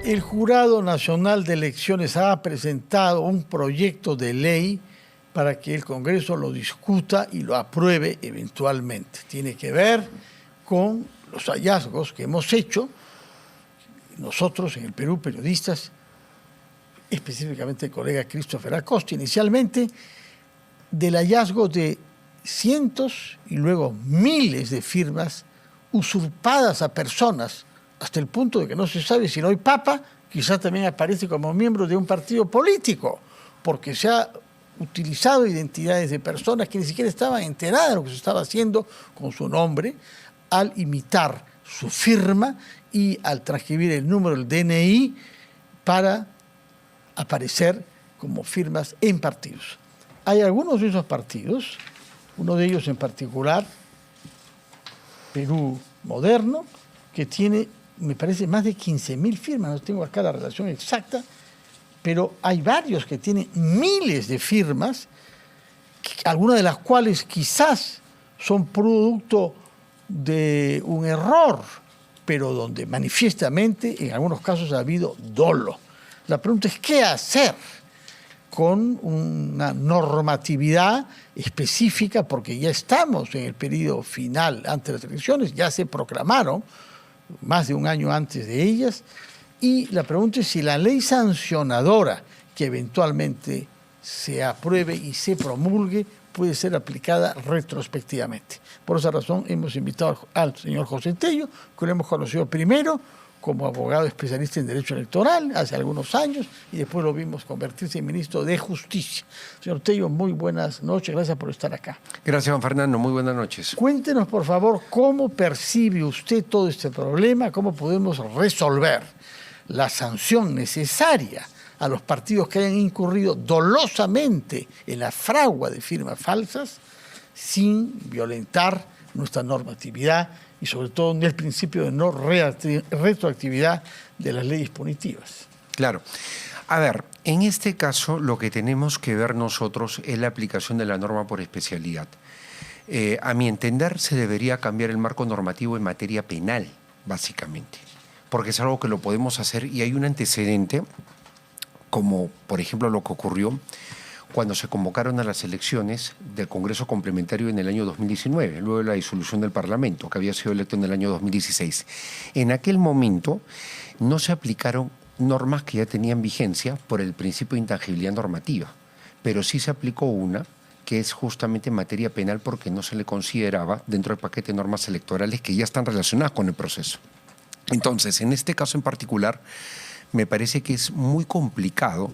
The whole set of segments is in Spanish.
El Jurado Nacional de Elecciones ha presentado un proyecto de ley para que el Congreso lo discuta y lo apruebe eventualmente. Tiene que ver con los hallazgos que hemos hecho nosotros en el Perú, periodistas, específicamente el colega Christopher Acosta, inicialmente del hallazgo de cientos y luego miles de firmas usurpadas a personas, hasta el punto de que no se sabe si no hay papa, quizás también aparece como miembro de un partido político, porque se ha utilizado identidades de personas que ni siquiera estaban enteradas de lo que se estaba haciendo con su nombre, al imitar su firma y al transcribir el número del DNI para aparecer como firmas en partidos. Hay algunos de esos partidos, uno de ellos en particular, Perú Moderno, que tiene, me parece, más de 15.000 firmas, no tengo acá la relación exacta, pero hay varios que tienen miles de firmas, algunas de las cuales quizás son producto de un error, pero donde manifiestamente en algunos casos ha habido dolo. La pregunta es, ¿qué hacer con una normatividad específica? Porque ya estamos en el periodo final antes de las elecciones, ya se proclamaron más de un año antes de ellas, y la pregunta es si la ley sancionadora que eventualmente se apruebe y se promulgue puede ser aplicada retrospectivamente. Por esa razón hemos invitado al señor José Tello, que lo hemos conocido primero como abogado especialista en Derecho Electoral hace algunos años y después lo vimos convertirse en ministro de Justicia. Señor Tello, muy buenas noches, gracias por estar acá. Gracias, Juan Fernando, muy buenas noches. Cuéntenos, por favor, cómo percibe usted todo este problema, cómo podemos resolver la sanción necesaria a los partidos que hayan incurrido dolosamente en la fragua de firmas falsas sin violentar nuestra normatividad y sobre todo el principio de no retroactividad de las leyes punitivas. Claro. A ver, en este caso lo que tenemos que ver nosotros es la aplicación de la norma por especialidad. A mi entender se debería cambiar el marco normativo en materia penal, básicamente, porque es algo que lo podemos hacer y hay un antecedente, como por ejemplo lo que ocurrió cuando se convocaron a las elecciones del Congreso Complementario en el año 2019, luego de la disolución del Parlamento, que había sido electo en el año 2016. En aquel momento no se aplicaron normas que ya tenían vigencia por el principio de intangibilidad normativa, pero sí se aplicó una que es justamente en materia penal porque no se le consideraba dentro del paquete de normas electorales que ya están relacionadas con el proceso. Entonces, en este caso en particular, me parece que es muy complicado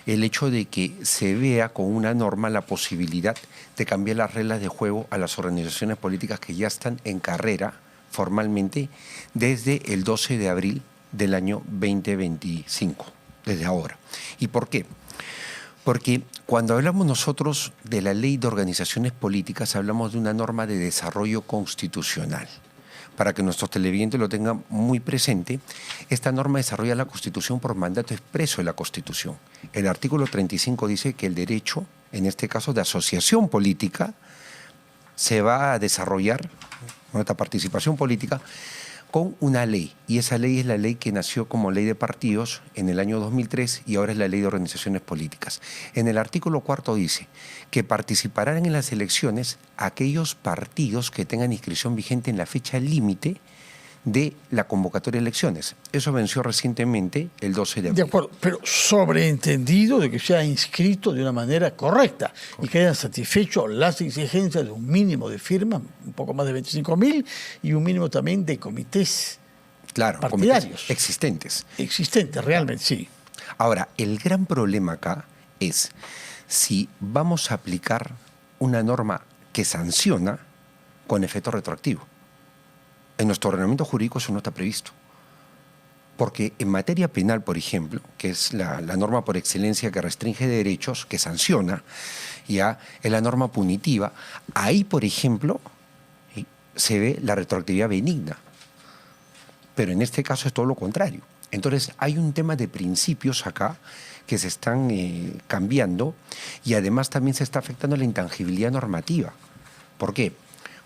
el hecho de que se vea con una norma la posibilidad de cambiar las reglas de juego a las organizaciones políticas que ya están en carrera formalmente desde el 12 de abril del año 2025, desde ahora. ¿Y por qué? Porque cuando hablamos nosotros de la ley de organizaciones políticas, hablamos de una norma de desarrollo constitucional. Para que nuestros televidentes lo tengan muy presente, esta norma desarrolla la Constitución por mandato expreso de la Constitución. El artículo 35 dice que el derecho, en este caso de asociación política, se va a desarrollar, nuestra participación política, con una ley. Y esa ley es la ley que nació como ley de partidos en el año 2003 y ahora es la ley de organizaciones políticas. En el artículo 4 dice que participarán en las elecciones aquellos partidos que tengan inscripción vigente en la fecha límite de la convocatoria de elecciones. Eso venció recientemente el 12 de abril. De acuerdo, pero sobreentendido de que sea inscrito de una manera correcta y que hayan satisfecho las exigencias de un mínimo de firmas, un poco más de 25.000, y un mínimo también de comités partidarios. Comités existentes. Existentes, realmente, sí. Ahora, el gran problema acá es si vamos a aplicar una norma que sanciona con efecto retroactivo. En nuestro ordenamiento jurídico eso no está previsto. Porque en materia penal, por ejemplo, que es la norma por excelencia que restringe derechos, que sanciona, ya es la norma punitiva, ahí, por ejemplo, se ve la retroactividad benigna. Pero en este caso es todo lo contrario. Entonces hay un tema de principios acá que se están cambiando Y además también se está afectando la intangibilidad normativa. ¿Por qué?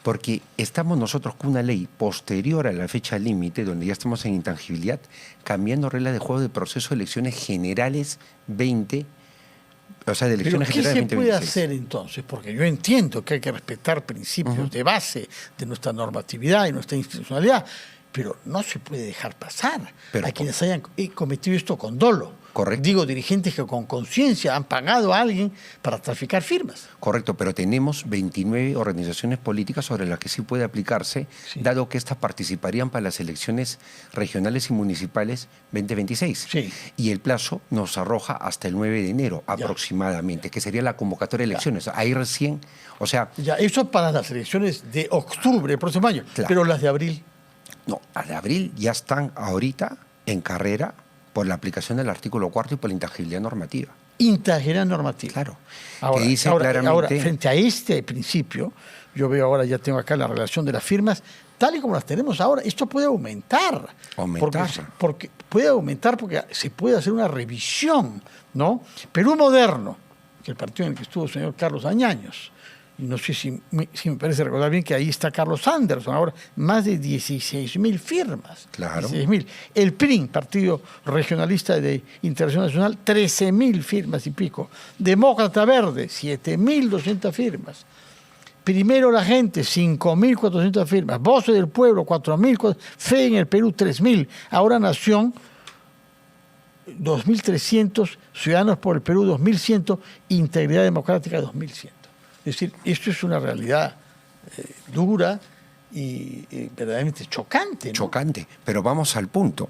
Porque estamos nosotros con una ley posterior a la fecha límite, donde ya estamos en intangibilidad, cambiando reglas de juego de proceso de elecciones generales 20, o sea, de elecciones ¿Pero qué generales se puede 2026. hacer entonces? Porque yo entiendo que hay que respetar principios de base de nuestra normatividad y nuestra institucionalidad, pero no se puede dejar pasar Pero, a quienes hayan cometido esto con dolo. Correcto. Digo, dirigentes que con conciencia han pagado a alguien para traficar firmas. Correcto, pero tenemos 29 organizaciones políticas sobre las que sí puede aplicarse, Sí. dado que estas participarían para las elecciones regionales y municipales 2026. Sí. Y el plazo nos arroja hasta el 9 de enero aproximadamente, que sería la convocatoria de elecciones. Ahí recién, o sea, Ya, eso para las elecciones de octubre del próximo año, Claro. pero las de abril. no, a de abril ya están ahorita en carrera por la aplicación del artículo 4 y por la intangibilidad normativa. Intangibilidad normativa. Claro. Ahora, que dice ahora, claramente... frente a este principio, yo veo ahora, ya tengo acá la relación de las firmas, tal y como las tenemos ahora, esto puede aumentar. Aumentar. Porque puede aumentar porque se puede hacer una revisión, ¿no? Perú Moderno, que el partido en el que estuvo el señor Carlos Añaños, y no sé si me parece recordar bien que ahí está Carlos Anderson, ahora más de 16.000 firmas. Claro. 16.000. El PRI, Partido Regionalista de Integración Nacional, 13.000 firmas y pico. Demócrata Verde, 7.200 firmas. Primero la gente, 5.400 firmas. Voces del Pueblo, 4.000. Fe en el Perú, 3.000. Ahora Nación, 2.300. Ciudadanos por el Perú, 2.100. Integridad Democrática, 2.100. Es decir, esto es una realidad dura y verdaderamente chocante, ¿no? Chocante, pero vamos al punto.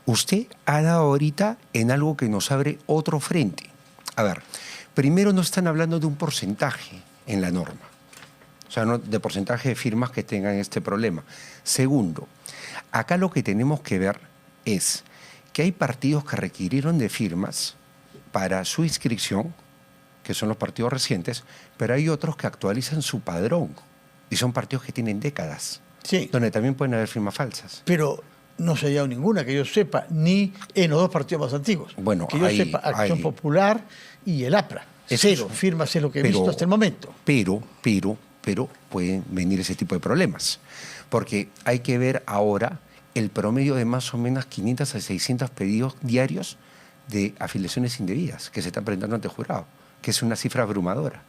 Usted ha dado ahorita en algo que nos abre otro frente. A ver, primero no están hablando de un porcentaje en la norma, o sea, no de porcentaje de firmas que tengan este problema. Segundo, acá lo que tenemos que ver es que hay partidos que requirieron de firmas para su inscripción, que son los partidos recientes, pero hay otros que actualizan su padrón y son partidos que tienen décadas, Sí, donde también pueden haber firmas falsas. pero no se ha hallado ninguna que yo sepa, ni en los dos partidos más antiguos. Bueno, que yo hay- sepa, Acción hay- Popular y el APRA. Eso Cero es- firmas es lo que he pero- visto hasta el momento. Pero pueden venir ese tipo de problemas. Porque hay que ver ahora el promedio de más o menos 500 a 600 pedidos diarios de afiliaciones indebidas que se están presentando ante el jurado, que es una cifra abrumadora.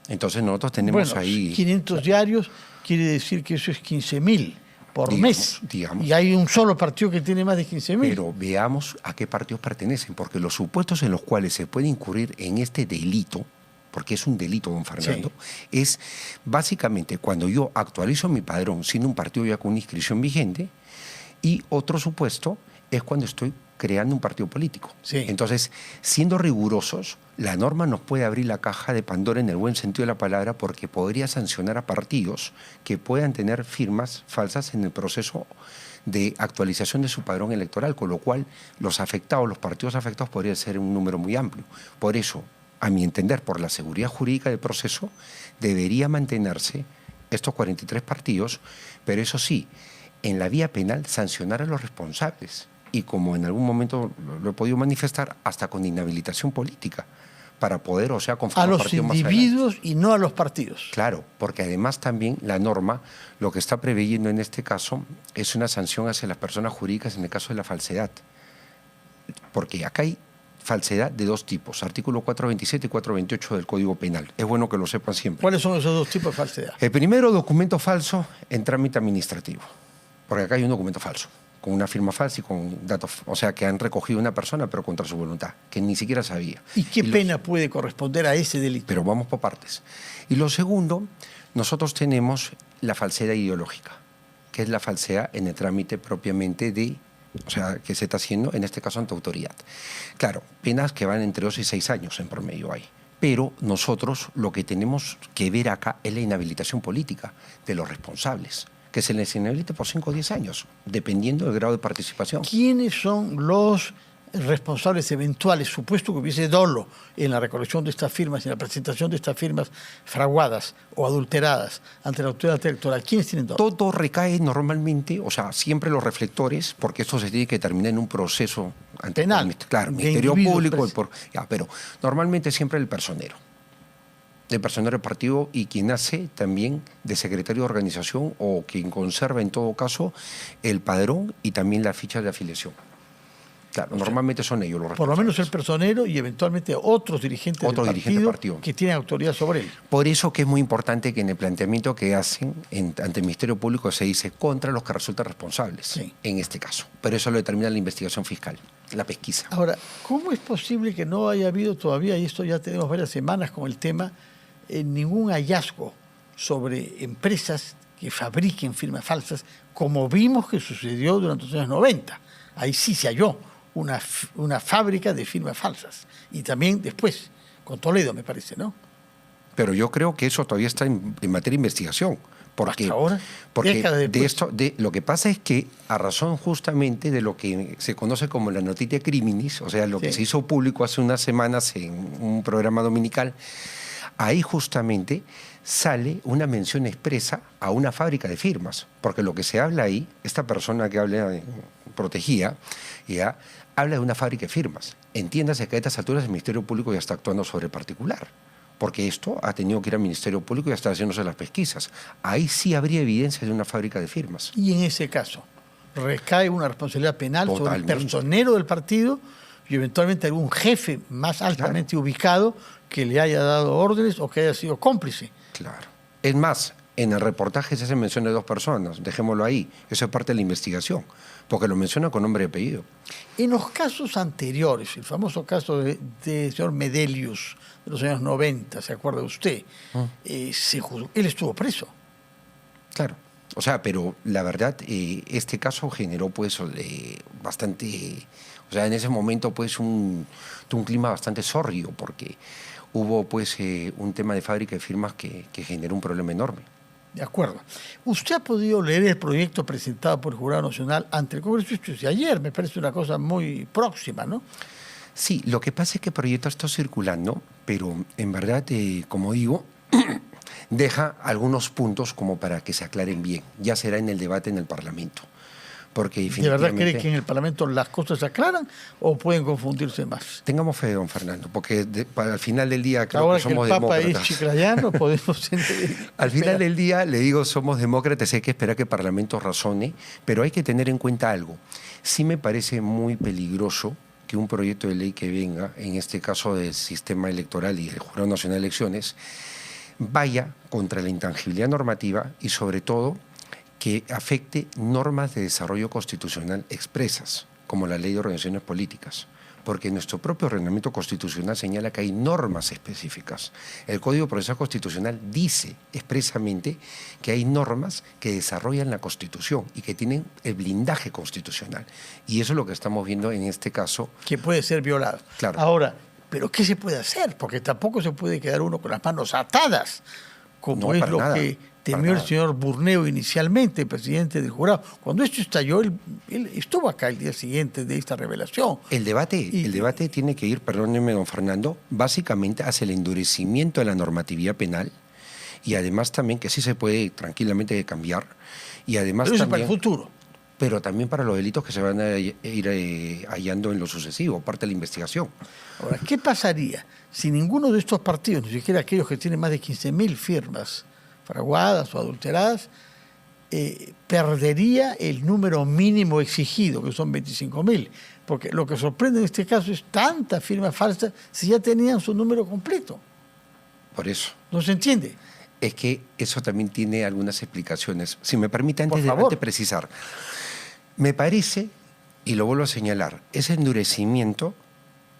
Entonces nosotros tenemos Bueno, ahí... 500 diarios quiere decir que eso es 15.000 por Digamos, mes. digamos. Y hay un solo partido que tiene más de 15.000. Pero veamos a qué partidos pertenecen, porque los supuestos en los cuales se puede incurrir en este delito, porque es un delito, don Fernando, es básicamente cuando yo actualizo mi padrón siendo un partido ya con una inscripción vigente, y otro supuesto es cuando estoy creando un partido político. Sí. Entonces, siendo rigurosos, la norma nos puede abrir la caja de Pandora en el buen sentido de la palabra, porque podría sancionar a partidos que puedan tener firmas falsas en el proceso de actualización de su padrón electoral, con lo cual los afectados, los partidos afectados podrían ser un número muy amplio. Por eso, a mi entender, por la seguridad jurídica del proceso, debería mantenerse estos 43 partidos, pero eso sí, en la vía penal sancionar a los responsables. Y como en algún momento lo he podido manifestar, hasta con inhabilitación política, para poder, o sea, a conformar los partidos más adelante. individuos y no a los partidos. Claro, porque además también la norma lo que está preveyendo en este caso es una sanción hacia las personas jurídicas en el caso de la falsedad. Porque acá hay falsedad de dos tipos, artículo 427 y 428 del Código Penal. Es bueno que lo sepan siempre. ¿Cuáles son esos dos tipos de falsedad? El primero, documento falso en trámite administrativo, porque acá hay un documento falso, con una firma falsa y con datos, o sea, que han recogido una persona pero contra su voluntad, que ni siquiera sabía. ¿Y qué los- pena puede corresponder a ese delito? Pero vamos por partes. Y lo segundo, nosotros tenemos la falsedad ideológica, que es la falsedad en el trámite propiamente de, o sea, que se está haciendo, en este caso, ante autoridad. Claro, penas que van entre 2 y 6 años en promedio ahí. Pero nosotros lo que tenemos que ver acá es la inhabilitación política de los responsables, que se les inhabilite por 5 o 10 años, dependiendo del grado de participación. ¿Quiénes son los responsables eventuales, supuesto que hubiese dolo en la recolección de estas firmas y en la presentación de estas firmas fraguadas o adulteradas ante la autoridad electoral, ¿quiénes tienen dolo? Todo recae normalmente, o sea, siempre los reflectores, porque esto se tiene que terminar en un proceso penal. Claro, Ministerio Público, pero normalmente siempre el personero del partido y quien hace también de secretario de organización o quien conserva en todo caso el padrón y también la ficha de afiliación. Claro, normalmente son ellos los responsables. Por lo menos el personero y eventualmente otros dirigentes del partido que tienen autoridad sobre él. Por eso que es muy importante que en el planteamiento que hacen ante el Ministerio Público se dice contra los que resultan responsables, sí, en este caso. Pero eso lo determina la investigación fiscal, la pesquisa. Ahora, ¿cómo es posible que no haya habido todavía, y esto ya tenemos varias semanas con el tema, ningún hallazgo sobre empresas que fabriquen firmas falsas, como vimos que sucedió durante los años 90? Ahí sí se halló una fábrica de firmas falsas. Y también después, con Toledo, me parece, ¿no? Pero yo creo que eso todavía está en materia de investigación. Porque, ¿hasta ahora? Porque lo que pasa es que a razón justamente de lo que se conoce como la noticia criminis, o sea, lo que se hizo público hace unas semanas en un programa dominical, ahí justamente sale una mención expresa a una fábrica de firmas, porque lo que se habla ahí, esta persona que habla protegida, ya habla de una fábrica de firmas. Entiéndase que a estas alturas el Ministerio Público ya está actuando sobre el particular, porque esto ha tenido que ir al Ministerio Público y ya está haciéndose las pesquisas. Ahí sí habría evidencia de una fábrica de firmas. Y en ese caso, recae una responsabilidad penal sobre el personero del partido y eventualmente algún jefe más altamente ubicado que le haya dado órdenes o que haya sido cómplice. Claro. Es más, en el reportaje se hace mención de 2 personas, dejémoslo ahí. Eso es parte de la investigación, porque lo menciona con nombre y apellido. En los casos anteriores, el famoso caso de señor Medelius de los años 90, ¿se acuerda usted? Él estuvo preso. Claro. O sea, pero la verdad, este caso generó pues bastante... O sea, en ese momento pues un clima bastante sórdido, porque hubo pues un tema de fábrica de firmas que generó un problema enorme. De acuerdo. Usted ha podido leer el proyecto presentado por el Jurado Nacional ante el Congreso de ayer, me parece una cosa muy próxima, ¿no? Sí, lo que pasa es que el proyecto está circulando, pero en verdad, como digo, deja algunos puntos como para que se aclaren bien. Ya será en el debate en el Parlamento. Porque ¿De verdad cree que en el Parlamento las cosas se aclaran o pueden confundirse más? Tengamos fe, don Fernando, porque para el final del día creo ahora que somos el Papa demócratas. Es chiclayano, podemos al final del día, le digo, somos demócratas, hay que esperar que el Parlamento razone, pero hay que tener en cuenta algo. Sí me parece muy peligroso que un proyecto de ley que venga, en este caso del sistema electoral y del Jurado Nacional de Elecciones, vaya contra la intangibilidad normativa y sobre todo que afecte normas de desarrollo constitucional expresas, como la Ley de Organizaciones Políticas, porque nuestro propio ordenamiento constitucional señala que hay normas específicas. El Código Procesal Constitucional dice expresamente que hay normas que desarrollan la Constitución y que tienen el blindaje constitucional. Y eso es lo que estamos viendo en este caso. Que puede ser violado. Claro. Ahora, ¿pero qué se puede hacer? Porque tampoco se puede quedar uno con las manos atadas, como es lo que temió el señor Burneo inicialmente, el presidente del jurado. Cuando esto estalló, él estuvo acá el día siguiente de esta revelación. El debate tiene que ir, perdóneme, don Fernando, básicamente hacia el endurecimiento de la normatividad penal y además también que sí se puede tranquilamente cambiar. Y además pero eso también, para el futuro. Pero también para los delitos que se van a ir hallando en lo sucesivo, parte de la investigación. Ahora, ¿qué pasaría si ninguno de estos partidos, ni siquiera aquellos que tienen más de 15.000 firmas fraguadas o adulteradas, perdería el número mínimo exigido, que son 25.000? Porque lo que sorprende en este caso es tanta firma falsa si ya tenían su número completo. Por eso. ¿No se entiende? Es que eso también tiene algunas explicaciones. Si me permite, antes de precisar, me parece, y lo vuelvo a señalar, ese endurecimiento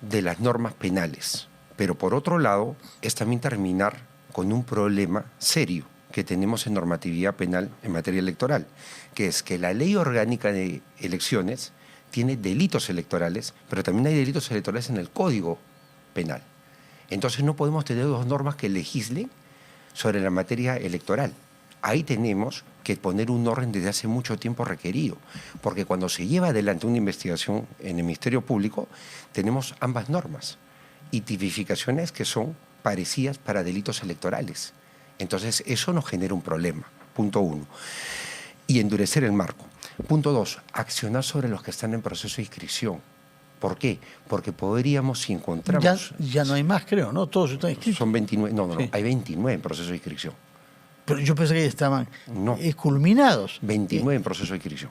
de las normas penales. Pero por otro lado, es también terminar con un problema serio que tenemos en normatividad penal en materia electoral, que es que la ley orgánica de elecciones tiene delitos electorales, pero también hay delitos electorales en el Código Penal. Entonces no podemos tener 2 normas que legislen sobre la materia electoral. Ahí tenemos que poner un orden desde hace mucho tiempo requerido, porque cuando se lleva adelante una investigación en el Ministerio Público, tenemos ambas normas y tipificaciones que son parecidas para delitos electorales. Entonces, eso nos genera un problema, punto 1. Y endurecer el marco. Punto 2, accionar sobre los que están en proceso de inscripción. ¿Por qué? Porque podríamos, si encontramos... Ya no hay más, creo, ¿no? Todos están inscritos. Son 29, no, Sí. hay 29 en proceso de inscripción. Pero yo pensé que ya estaban No. culminados. 29 en proceso de inscripción.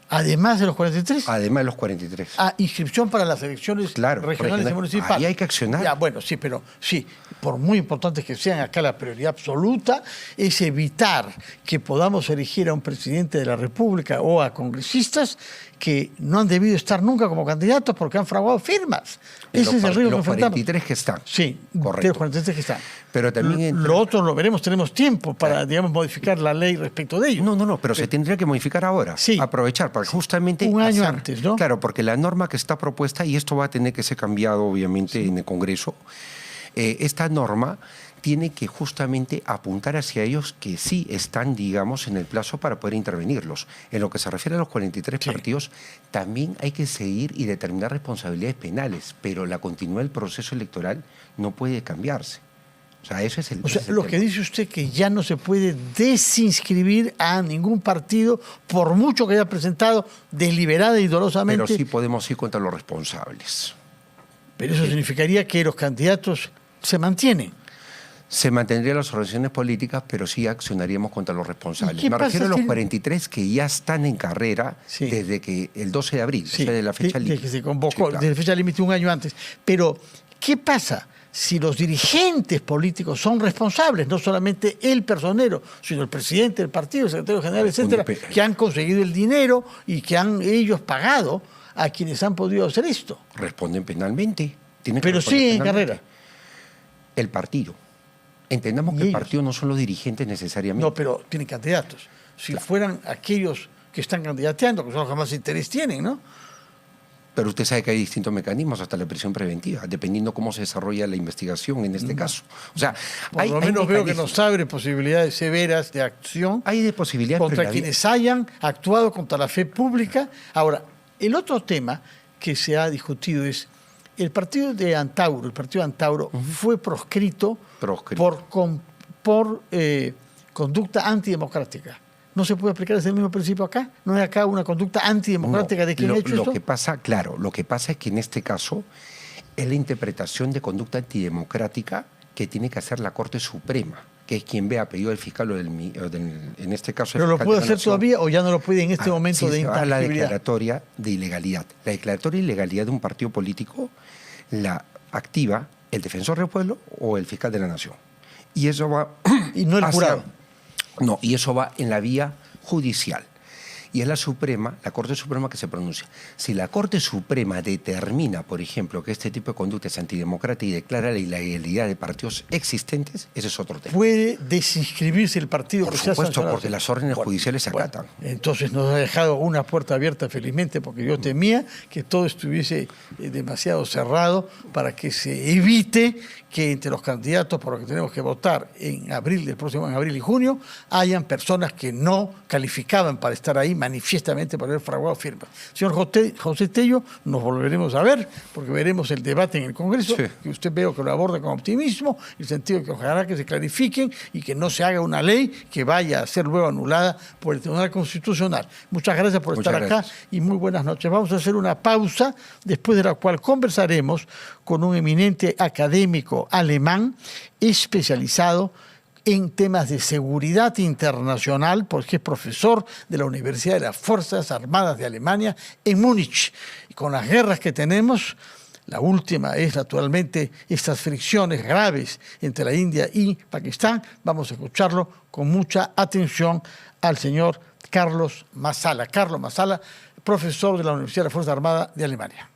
Además de los 43. Además de los 43. Inscripción para las elecciones Claro, regionales y regional. municipales. Ahí hay que accionar. Ya, bueno, sí, pero sí, por muy importantes que sean, acá la prioridad absoluta es evitar que podamos elegir a un presidente de la República o a congresistas que no han debido estar nunca como candidatos porque han fraguado firmas. Ese es el riesgo que Los enfrentamos. 43 que están. Sí, Correcto. de los 43 que están. Pero también... Lo otro lo veremos, tenemos tiempo para, digamos, modificar la ley respecto de ello. No, pero se tendría que modificar ahora. Sí. Aprovechar para justamente... Un año antes, ¿no? Claro, porque la norma que está propuesta, y esto va a tener que ser cambiado obviamente en el Congreso, esta norma tiene que justamente apuntar hacia ellos que sí están, digamos, en el plazo para poder intervenirlos. En lo que se refiere a los 43 partidos, también hay que seguir y determinar responsabilidades penales, pero la continuidad del proceso electoral no puede cambiarse. O sea, eso es el... O sea, ese es el lo tema. que dice usted que ya no se puede desinscribir a ningún partido, por mucho que haya presentado deliberada y dolosamente. Pero sí podemos ir contra los responsables. Pero eso significaría que los candidatos se mantienen. Se mantendrían las organizaciones políticas, pero sí accionaríamos contra los responsables. ¿Y qué Me refiero a pasa los si- 43 que ya están en carrera Sí. desde que el 12 de abril, Sí, o sea, de la fecha de límite. que se convocó, Sí, claro. de la fecha límite un año antes. Pero, ¿qué pasa si los dirigentes políticos son responsables, no solamente el personero, sino el presidente del partido, el secretario general, etcétera, que han conseguido el dinero y que han ellos pagado a quienes han podido hacer esto? Responden penalmente. Tienen que Pero responder sí en penalmente. carrera. El partido. Entendamos Y que el ellos. partido no son los dirigentes necesariamente. No, pero tienen candidatos. Si fueran aquellos que están candidateando, que son los que más interés tienen, ¿no? Pero usted sabe que hay distintos mecanismos, hasta la prisión preventiva, dependiendo cómo se desarrolla la investigación en este caso. O sea, Por lo menos veo que nos abre posibilidades severas de acción hay de posibilidades contra pero la quienes hayan actuado contra la fe pública. Ahora, el otro tema que se ha discutido es el partido de Antauro. El partido de Antauro fue proscrito por conducta antidemocrática. ¿No se puede aplicar ese mismo principio acá? ¿No hay acá una conducta antidemocrática de quien ha hecho esto? Lo que pasa, claro, lo que pasa es que en este caso es la interpretación de conducta antidemocrática que tiene que hacer la Corte Suprema, que es quien ve a pedido del fiscal en este caso... el ¿Pero lo fiscal puede de la hacer Nación. todavía o ya no lo puede en este momento Sí, de se va a la intangibilidad? declaratoria de ilegalidad. La declaratoria de ilegalidad de un partido político la activa el defensor del pueblo o el fiscal de la Nación. Y eso va... Y no el jurado. No, y eso va en la vía judicial. Y es la Suprema, la Corte Suprema que se pronuncia. Si la Corte Suprema determina, por ejemplo, que este tipo de conducta es antidemocrática y declara la ilegalidad de partidos existentes, ese es otro tema. ¿Puede desinscribirse el partido Por que se ha supuesto, sancionado? porque las órdenes judiciales se acatan. Entonces nos ha dejado una puerta abierta felizmente, porque yo temía que todo estuviese demasiado cerrado para que se evite que entre los candidatos por los que tenemos que votar en abril, del próximo en abril y junio, hayan personas que no calificaban para estar ahí manifiestamente por haber fraguado firmas. Señor José Tello, nos volveremos a ver, porque veremos el debate en el Congreso, Sí. que usted veo que lo aborda con optimismo, en el sentido de que ojalá que se clarifiquen y que no se haga una ley que vaya a ser luego anulada por el Tribunal Constitucional. Muchas gracias por Muchas estar acá gracias. y muy buenas noches. Vamos a hacer una pausa, después de la cual conversaremos con un eminente académico alemán especializado en temas de seguridad internacional, porque es profesor de la Universidad de las Fuerzas Armadas de Alemania en Múnich. Y con las guerras que tenemos, la última es naturalmente estas fricciones graves entre la India y Pakistán. Vamos a escucharlo con mucha atención al señor Carlos Massala. Carlos Massala, profesor de la Universidad de las Fuerzas Armadas de Alemania.